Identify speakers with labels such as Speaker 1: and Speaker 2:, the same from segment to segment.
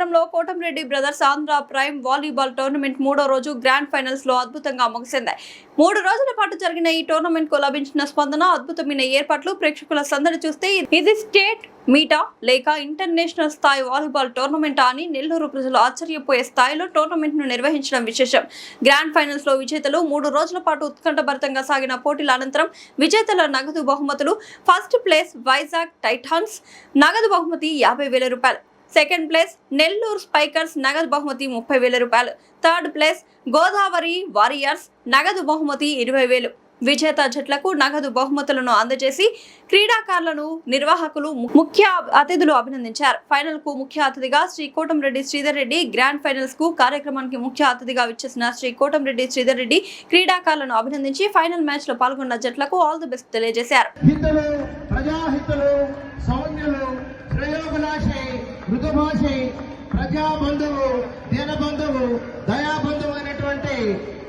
Speaker 1: నగరంలో Kotamreddy brothers Andhra prime volleyball tournament 3వ రోజు గ్రాండ్ ఫైనల్స్ లో అద్భుతంగా ముగిసింది. 3 రోజుల పాటు జరిగిన ఈ టోర్నమెంట్ కు లభించిన స్పందన, అద్భుతమైన ఏర్పాట్లు, ప్రేక్షకుల సందడి చూస్తే ఇది స్టేట్ మీటా లేక ఇంటర్నేషనల్ స్థాయి వాలీబాల్ టోర్నమెంట్ అని నెల్లూరు ప్రజలు ఆశ్చర్యపోయే స్థాయిలో టోర్నమెంట్ ను నిర్వహించడం విశేషం. గ్రాండ్ ఫైనల్స్ లో విజేతలు 3 రోజుల పాటు ఉత్కంఠభరితంగా సాగిన పోటీల అనంతరం విజేతల నగదు బహుమతులు: ఫస్ట్ ప్లేస్ వైజాగ్ టైటాన్స్ నగదు బహుమతి 50,000 రూపాయలు, సెకండ్ ప్లేస్ నెల్లూరు స్పైకర్స్ నగదు బహుమతి 30,000 రూపాయలు, థర్డ్ ప్లేస్ గోదావరి వారియర్స్ నగదు బహుమతి 20,000. విజేత జట్లకు నగదు బహుమతులను అందజేసి క్రీడాకారులను నిర్వాహకులు, ముఖ్య అతిథులు అభినందించారు. ఫైనల్ కు ముఖ్య అతిథిగా శ్రీ కోటంరెడ్డి శ్రీధర్ రెడ్డి, గ్రాండ్ ఫైనల్స్ కు కార్యక్రమానికి ముఖ్య అతిథిగా విచ్చేసిన శ్రీ కోటంరెడ్డి శ్రీధర్ రెడ్డి క్రీడాకారులను అభినందించి ఫైనల్ మ్యాచ్ లో పాల్గొన్న జట్లకు ఆల్ ది బెస్ట్ తెలియజేశారు.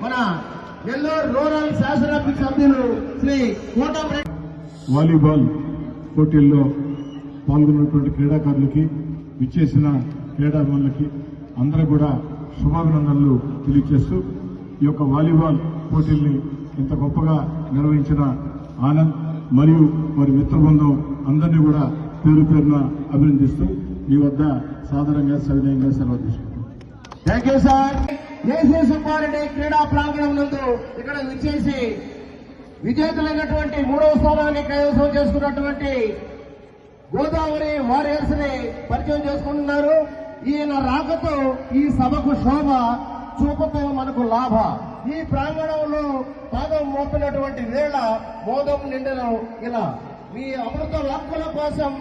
Speaker 2: మన నెల్లూరు రూరల్ శాసనసభ సభ్యులు శ్రీ కోటంరెడ్డి
Speaker 3: వాలీబాల్ పోటీల్లో పాల్గొన్నటువంటి క్రీడాకారులకి, విచ్చేసిన క్రీడాభిమానులకి అందరూ కూడా శుభాభినందనలు తెలియజేస్తూ ఈ యొక్క వాలీబాల్ పోటీల్ని ఇంత గొప్పగా నిర్వహించిన ఆనంద్ మరియు వారి మిత్రబృందం అందరినీ కూడా పేరు పేరున అభినందిస్తూ మీ వద్ద సాధారణంగా సవినయంగా సెలవు తీసుకుంటాం.
Speaker 2: Thank you sir. AC Subbareddy క్రీడా ప్రాంగణం నందు ఇక్కడ విచ్చేసి విజేతలైనటువంటి 3వ స్థానాన్ని కైవసం చేసుకున్నటువంటి గోదావరి వారియర్స్ ని పరిచయం చేసుకుంటున్నారు. ఈయన రాకతో ఈ సభకు శోభ, చూపుతో మనకు లాభ. ఈ ప్రాంగణంలో పాదం మోపినటువంటి వేళ మోదం నిండిన ఇలా మీ అమృత లక్కుల కోసం